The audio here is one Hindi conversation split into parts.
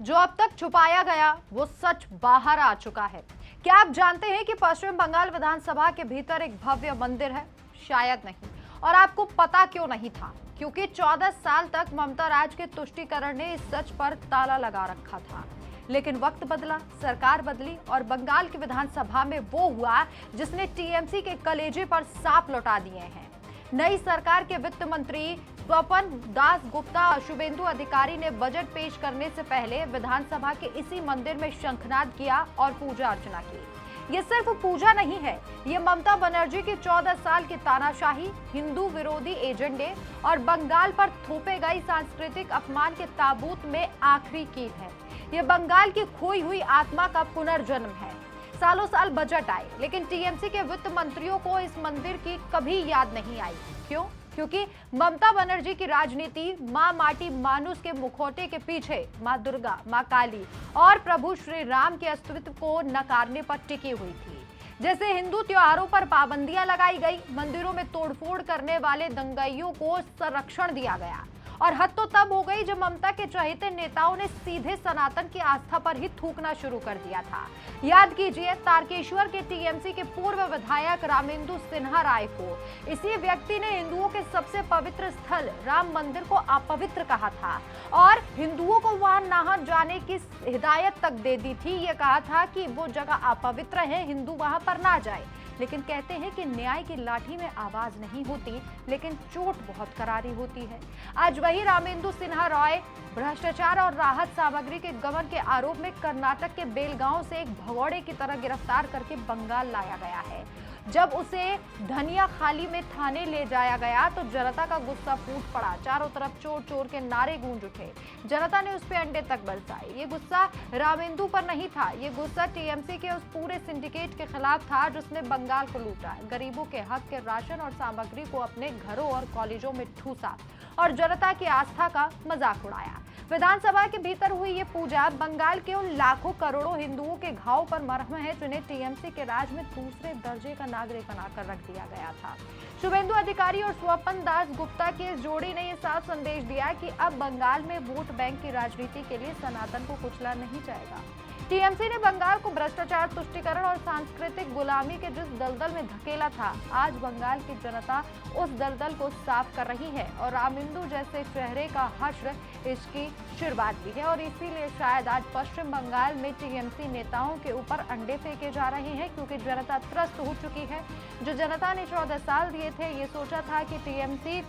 जो अब तक छुपाया गया वो सच बाहर आ चुका है। क्या आप जानते हैं कि पश्चिम बंगाल विधानसभा के भीतर एक भव्य मंदिर है? शायद नहीं। और आपको पता क्यों नहीं था? क्योंकि 14 साल तक ममता राज के तुष्टीकरण ने इस सच पर ताला लगा रखा था। लेकिन वक्त बदला, सरकार बदली और बंगाल की विधानसभा में वो हुआ जिसने टीएमसी के कलेजे पर सांप लौटा दिए हैं। नई सरकार के वित्त मंत्री स्वपन दास गुप्ता और शुभेंदु अधिकारी ने बजट पेश करने से पहले विधानसभा के इसी मंदिर में शंखनाद किया और पूजा अर्चना की। ये सिर्फ पूजा नहीं है, ये ममता बनर्जी की 14 साल की तानाशाही, हिंदू विरोधी एजेंडे और बंगाल पर थोपे गई सांस्कृतिक अपमान के ताबूत में आखिरी कील है। ये बंगाल की खोई हुई आत्मा का पुनर्जन्म है। सालों साल बजट आए, लेकिन टीएमसी के वित्त मंत्रियों को इस मंदिर की कभी याद नहीं आई। क्यों? क्योंकि ममता बनर्जी की राजनीति मां माटी मानुस के मुखौटे के पीछे मां दुर्गा, मां काली और प्रभु श्री राम के अस्तित्व को नकारने पर टिकी हुई थी। जैसे हिंदू त्योहारों पर पाबंदियां लगाई गई, मंदिरों में तोड़फोड़ करने वाले दंगाइयों को संरक्षण दिया गया। और हद तो तब हो गई जब ममता के चहेते नेताओं ने सीधे सनातन की आस्था पर ही थूकना शुरू कर दिया था। याद कीजिए, तारकेश्वर के टीएमसी के पूर्व विधायक रामेंदु सिन्हा राय को इसी व्यक्ति ने हिंदुओं के सबसे पवित्र स्थल राम मंदिर को अपवित्र कहा था और हिंदुओं को वहां न जाने की हिदायत तक दे दी थी। ये कहा था कि वो जगह अपवित्र है, हिंदू वहां पर ना जाए। लेकिन कहते हैं कि न्याय की लाठी में आवाज नहीं होती, लेकिन चोट बहुत करारी होती है। आज वही रामेंदु सिन्हा रॉय भ्रष्टाचार और राहत सामग्री के गबन के आरोप में कर्नाटक के बेलगांव से एक भगौड़े की तरह गिरफ्तार करके बंगाल लाया गया है। जब उसे धनिया खाली में थाने ले जाया गया तो जनता का गुस्सा फूट पड़ा। चारों तरफ चोर चोर के नारे गूंज उठे। जनता ने उस पे अंडे तक बरसाए। ये गुस्सा रामेंदु पर नहीं था, ये गुस्सा टीएमसी के उस पूरे सिंडिकेट के खिलाफ था जिसने बंगाल को लूटा, गरीबों के हक के राशन और सामग्री को अपने घरों और कॉलेजों में ठूसा और जनता की आस्था का मजाक उड़ाया। विधानसभा के भीतर हुई ये पूजा बंगाल के उन लाखों करोड़ों हिंदुओं के घाव पर मरहम है जिन्हें टीएमसी के राज में दूसरे दर्जे का नागरिक बनाकर रख दिया गया था। शुभेंदु अधिकारी और स्वपन दास गुप्ता की इस जोड़ी ने यह साफ संदेश दिया कि अब बंगाल में वोट बैंक की राजनीति के लिए सनातन को कुचला नहीं जाएगा। टीएमसी ने बंगाल को भ्रष्टाचार, तुष्टीकरण और सांस्कृतिक गुलामी के जिस दलदल में धकेला था, आज बंगाल की जनता उस दलदल को साफ कर रही है और रामेंदु जैसे चेहरे का हश्र इसकी शुरुआत भी है। और इसीलिए शायद आज पश्चिम बंगाल में टीएमसी नेताओं के ऊपर अंडे फेंके जा रहे हैं, क्योंकि जनता त्रस्त हो चुकी है। जो जनता ने 14 साल दिए थे, ये सोचा था कि टीएमसी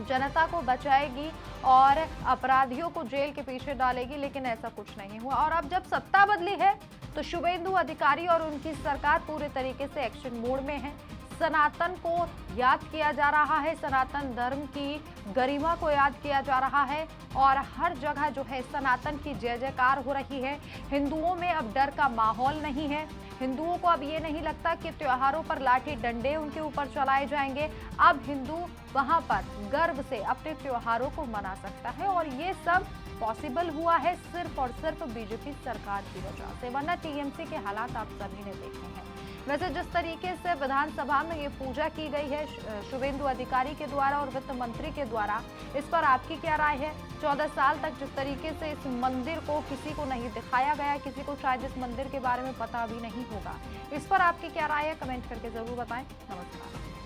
जनता को बचाएगी और अपराधियों को जेल के पीछे डालेगी, लेकिन ऐसा कुछ नहीं हुआ। और अब जब सत्ता बदली है तो शुभेंदु अधिकारी और उनकी सरकार पूरे तरीके से एक्शन मोड में है। सनातन को याद किया जा रहा है, सनातन धर्म की गरिमा को याद किया जा रहा है और हर जगह जो है सनातन की जय जयकार हो रही है। हिंदुओं में अब डर का माहौल नहीं है। हिंदुओं को अब ये नहीं लगता कि त्योहारों पर लाठी डंडे उनके ऊपर चलाए जाएंगे। अब हिंदू वहां पर गर्व से अपने त्योहारों को मना सकता है और ये सब पॉसिबल हुआ है सिर्फ और सिर्फ बीजेपी सरकार की वजह से, वरना टीएमसी के हालात आप सभी ने देखे हैं। वैसे जिस तरीके से विधानसभा में ये पूजा की गई है शुभेंदु अधिकारी के द्वारा और वित्त मंत्री के द्वारा, इस पर आपकी क्या राय है? 14 साल तक जिस तरीके से इस मंदिर को किसी को नहीं दिखाया गया, किसी को शायद इस मंदिर के बारे में पता भी नहीं होगा, इस पर आपकी क्या राय है? कमेंट करके जरूर बताएं। नमस्कार।